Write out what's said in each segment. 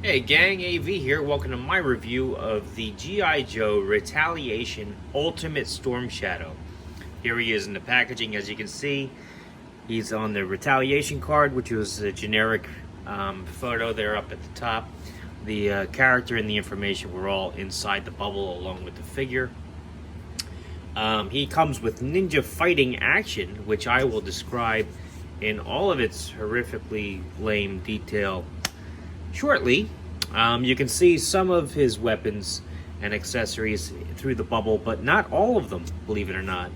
Hey gang, AV here. Welcome to my review of the G.I. Joe Retaliation Ultimate Storm Shadow. Here he is in the packaging. As you can see, he's on the Retaliation card, which was a generic photo there up at the top. The character and the information were all inside the bubble along with the figure. He comes with ninja fighting action, which I will describe in all of its horrifically lame detail shortly. You can see some of his weapons and accessories through the bubble, but not all of them, believe it or not.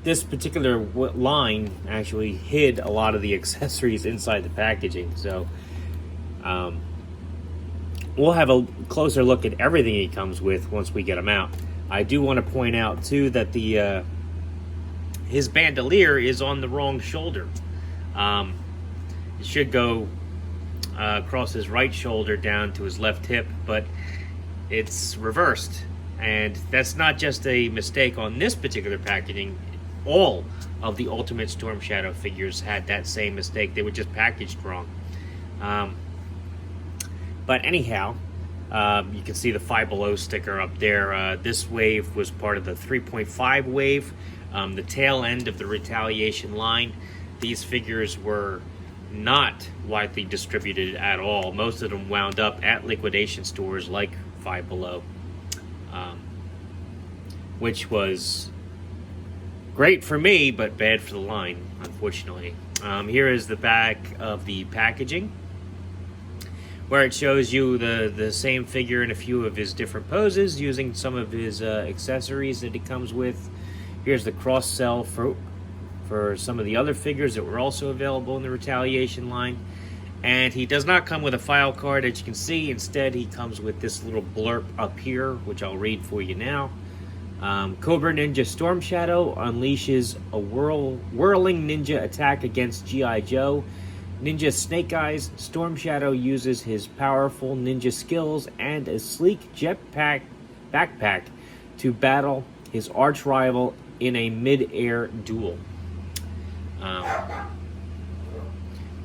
This particular line actually hid a lot of the accessories inside the packaging, so we'll have a closer look at everything he comes with once we get him out. I do want to point out too that the his bandolier is on the wrong shoulder. It should go across his right shoulder down to his left hip, but it's reversed, and that's not just a mistake on this particular packaging. All of the Ultimate Storm Shadow figures had that same mistake. They were just packaged wrong. But anyhow, you can see the Five Below sticker up there. This wave was part of the 3.5 wave, the tail end of the Retaliation line. These figures were not widely distributed at all. Most of them wound up at liquidation stores like Five Below, which was great for me, but bad for the line, unfortunately. Here is the back of the packaging, where it shows you the same figure in a few of his different poses, using some of his accessories that he comes with. Here's the cross-sell for some of the other figures that were also available in the Retaliation line. And he does not come with a file card, as you can see. Instead, he comes with this little blurb up here, which I'll read for you now. Cobra Ninja Storm Shadow unleashes a whirling ninja attack against G.I. Joe. Ninja Snake Eyes Storm Shadow uses his powerful ninja skills and a sleek jetpack backpack to battle his arch rival in a mid-air duel.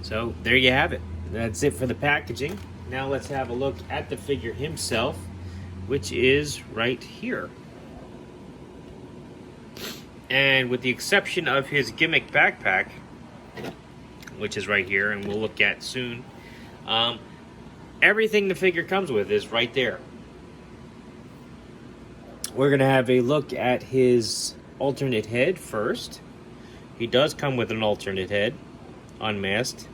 So there you have it. That's it for the packaging. Now let's have a look at the figure himself, which is right here. And with the exception of his gimmick backpack, which is right here and we'll look at soon, everything the figure comes with is right there. We're going to have a look at his alternate head first. He does come with an alternate head, unmasked.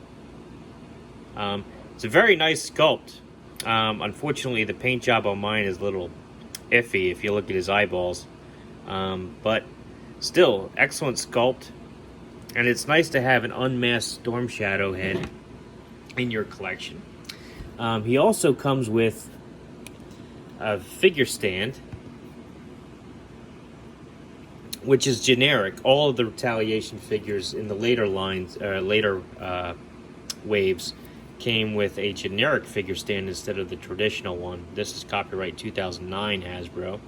It's a very nice sculpt. Unfortunately, the paint job on mine is a little iffy if you look at his eyeballs. But still, excellent sculpt. And it's nice to have an unmasked Storm Shadow head in your collection. He also comes with a figure stand, which is generic. All of the Retaliation figures in the later lines, waves, came with a generic figure stand instead of the traditional one. This is copyright 2009 Hasbro.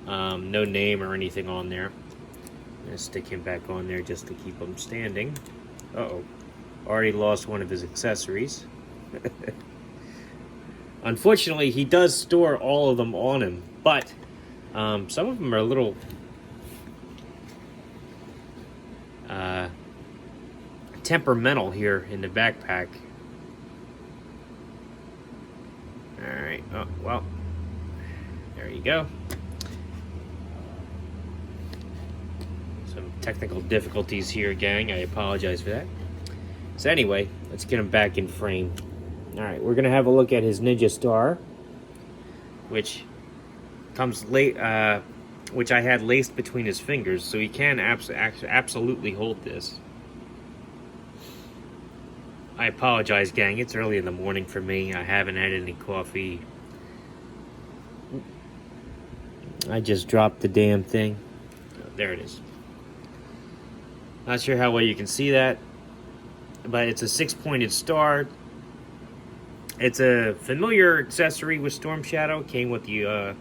No name or anything on there. I'm gonna stick him back on there just to keep him standing. Uh-oh. Already lost one of his accessories. Unfortunately, he does store all of them on him, but some of them are a little temperamental here in the backpack. Alright, oh, well, there you go. Some technical difficulties here, gang. I apologize for that. So anyway, let's get him back in frame. Alright, we're going to have a look at his Ninja Star, which comes late, which I had laced between his fingers, so he can absolutely hold this. I apologize, gang. It's early in the morning for me. I haven't had any coffee. I just dropped the damn thing. Oh, there it is. Not sure how well you can see that, but it's a six-pointed star. It's a familiar accessory with Storm Shadow. Came with the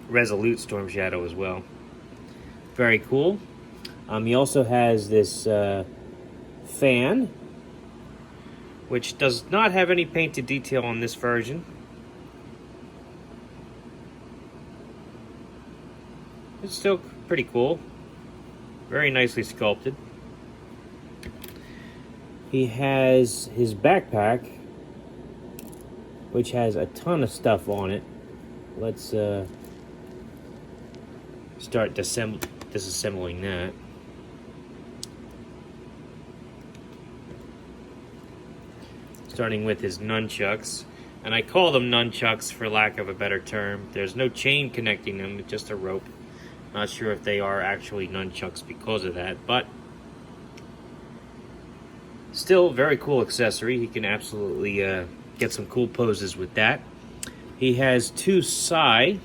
Resolute Storm Shadow as well. Very cool. He also has this fan, which does not have any painted detail on this version. It's still pretty cool. Very nicely sculpted. He has his backpack, which has a ton of stuff on it. Let's start disassembling that. Starting with his nunchucks. And I call them nunchucks for lack of a better term. There's no chain connecting them, it's just a rope. Not sure if they are actually nunchucks because of that, but still very cool accessory. He can absolutely get some cool poses with that. He has two sais,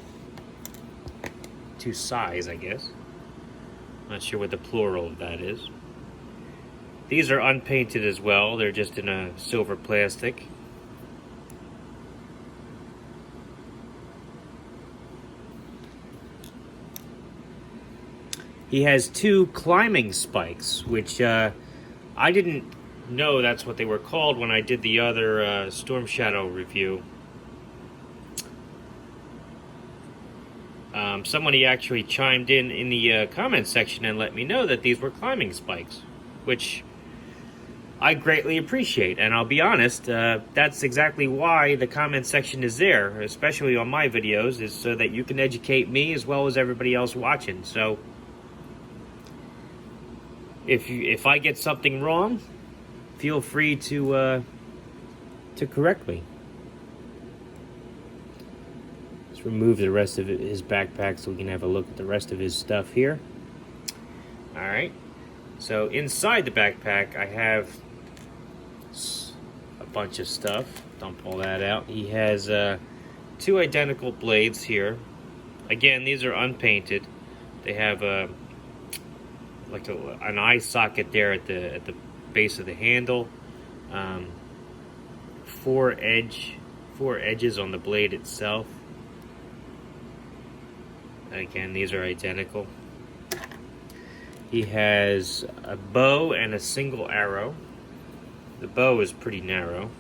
I guess. Not sure what the plural of that is. These are unpainted as well. They're just in a silver plastic. He has two climbing spikes, which I didn't know that's what they were called when I did the other Storm Shadow review. Somebody actually chimed in the comment section and let me know that these were climbing spikes, which I greatly appreciate. And I'll be honest, that's exactly why the comment section is there, especially on my videos, is so that you can educate me as well as everybody else watching. So if I get something wrong, feel free to correct me. Let's remove the rest of his backpack so we can have a look at the rest of his stuff here. All right. So inside the backpack, I have a bunch of stuff. Dump all that out. He has two identical blades here. Again, these are unpainted. They have like an eye socket there at the base of the handle. Four edges on the blade itself. Again, these are identical. He has a bow and a single arrow. The bow is pretty narrow.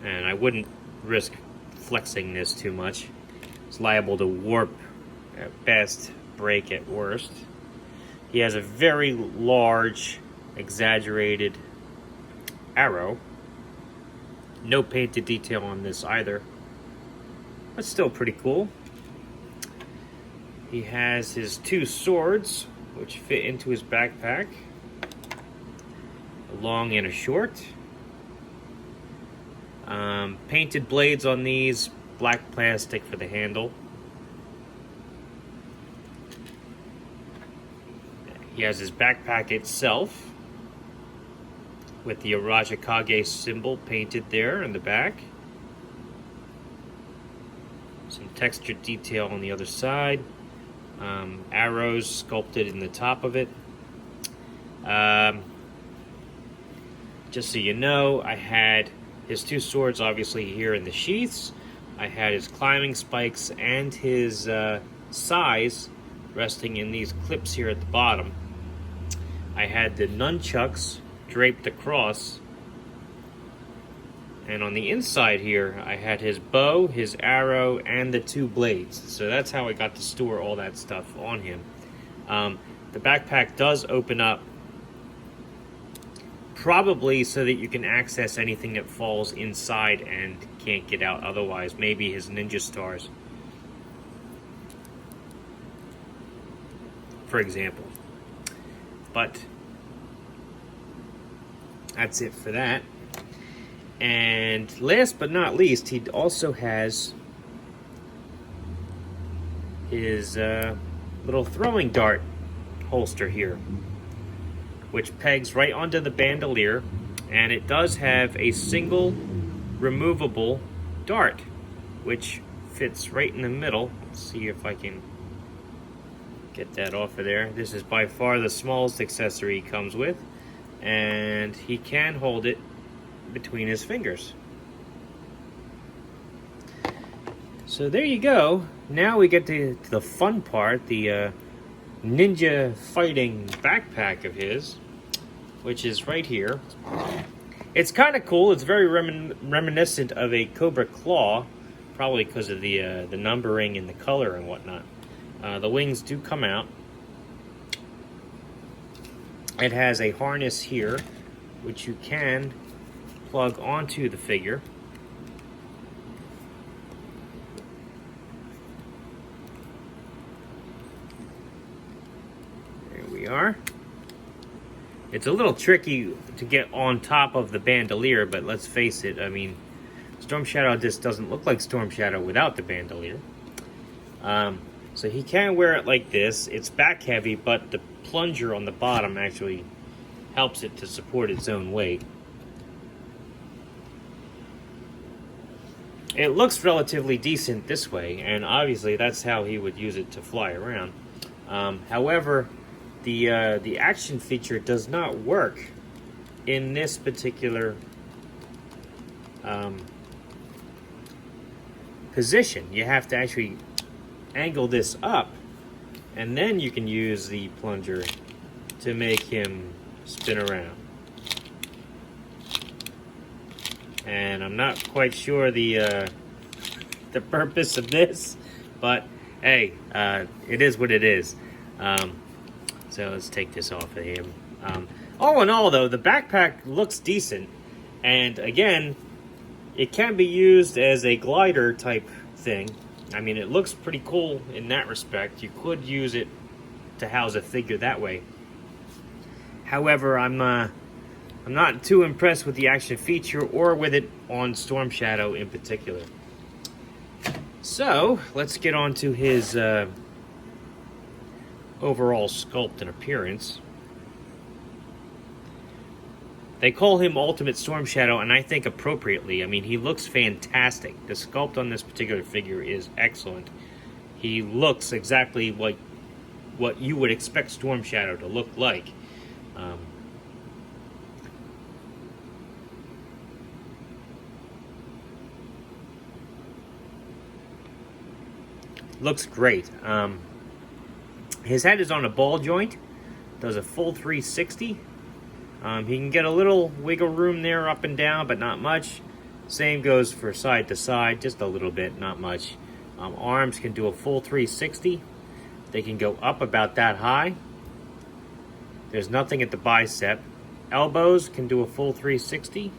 And I wouldn't risk flexing this too much. It's liable to warp at best, break at worst. He has a very large, exaggerated arrow. No painted detail on this either. But still pretty cool. He has his two swords, which fit into his backpack. A long and a short. Painted blades on these, black plastic for the handle. He has his backpack itself, with the Arashikage symbol painted there in the back. Some textured detail on the other side. Arrows sculpted in the top of it. Just so you know, I had his two swords obviously here in the sheaths. I had his climbing spikes and his sais resting in these clips here at the bottom. I had the nunchucks draped across. And on the inside here, I had his bow, his arrow, and the two blades. So that's how I got to store all that stuff on him. The backpack does open up, probably so that you can access anything that falls inside and can't get out otherwise. Maybe his ninja stars, for example. But that's it for that. And last but not least, he also has his little throwing dart holster here, which pegs right onto the bandolier, and it does have a single removable dart, which fits right in the middle. Let's see if I can get that off of there. This is by far the smallest accessory he comes with, and he can hold it between his fingers. So there you go. Now we get to the fun part, the ninja fighting backpack of his, which is right here. It's kind of cool. It's very reminiscent of a Cobra Claw, probably because of the numbering and the color and whatnot. The wings do come out. It has a harness here, which you can plug onto the figure. There we are. It's a little tricky to get on top of the bandolier, but let's face it, I mean, Storm Shadow just doesn't look like Storm Shadow without the bandolier. So he can wear it like this. It's back heavy, but the plunger on the bottom actually helps it to support its own weight. It looks relatively decent this way, and obviously that's how he would use it to fly around. However, the action feature does not work in this particular position. You have to actually angle this up, and then you can use the plunger to make him spin around. And I'm not quite sure the purpose of this, but hey, it is what it is. So let's take this off of him. All in all, though, the backpack looks decent, and again, it can be used as a glider type thing. I mean, it looks pretty cool in that respect. You could use it to house a figure that way. However, I'm not too impressed with the action feature or with it on Storm Shadow in particular. So, let's get on to his overall sculpt and appearance. They call him Ultimate Storm Shadow, and I think appropriately. I mean, he looks fantastic. The sculpt on this particular figure is excellent. He looks exactly like what you would expect Storm Shadow to look like. Looks great. His head is on a ball joint. Does a full 360. He can get a little wiggle room there up and down, but not much. Same goes for side to side, just a little bit, not much. Arms can do a full 360. They can go up about that high. There's nothing at the bicep. Elbows can do a full 360,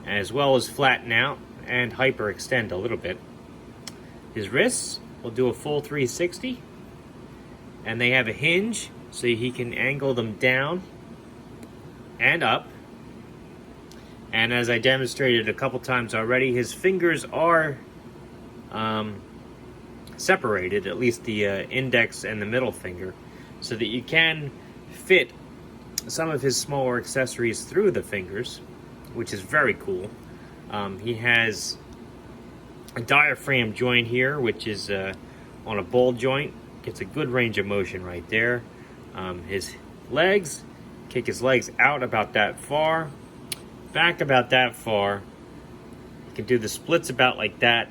as well as flatten out and hyperextend a little bit. His wrists will do a full 360, and they have a hinge so he can angle them down and up. And as I demonstrated a couple times already, his fingers are separated, at least the index and the middle finger, so that you can fit some of his smaller accessories through the fingers, which is very cool. He has a diaphragm joint here, which is on a ball joint. Gets a good range of motion right there. His legs, kick his legs out about that far, back about that far. You can do the splits about like that.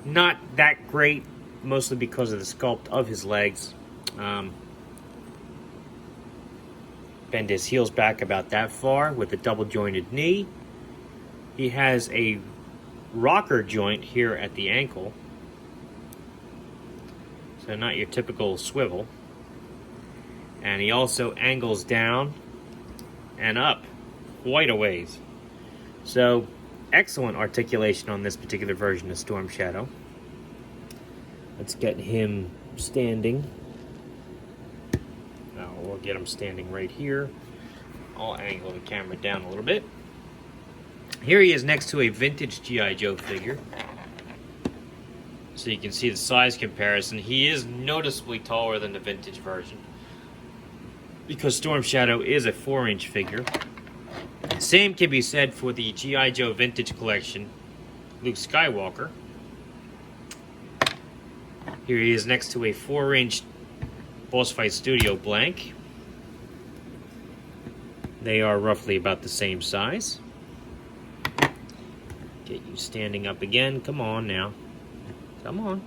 Not that great, mostly because of the sculpt of his legs. Bend his heels back about that far with a double jointed knee. He has a rocker joint here at the ankle, so not your typical swivel. And he also angles down and up quite a ways. So excellent articulation on this particular version of Storm Shadow. Let's get him standing. Now we'll get him standing right here. I'll angle the camera down a little bit. Here he is next to a vintage G.I. Joe figure. So you can see the size comparison. He is noticeably taller than the vintage version, because Storm Shadow is a 4-inch figure. Same can be said for the G.I. Joe Vintage Collection, Luke Skywalker. Here he is next to a 4-inch Boss Fight Studio blank. They are roughly about the same size. Get you standing up again. Come on now. Come on.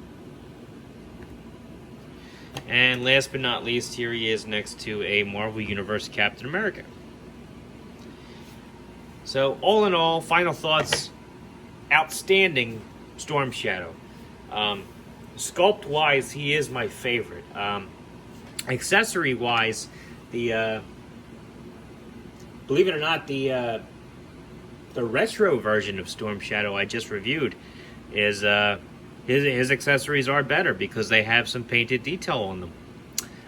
And last but not least, here he is next to a Marvel Universe Captain America. So, all in all, final thoughts, outstanding Storm Shadow. Sculpt-wise, he is my favorite. Accessory-wise, believe it or not, the retro version of Storm Shadow I just reviewed is his accessories are better because they have some painted detail on them.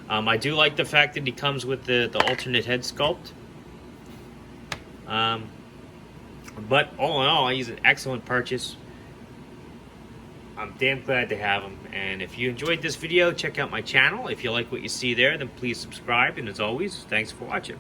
I do like the fact that he comes with the alternate head sculpt. But all in all, he's an excellent purchase. I'm damn glad to have him. And if you enjoyed this video, check out my channel. If you like what you see there, then please subscribe. And as always, thanks for watching.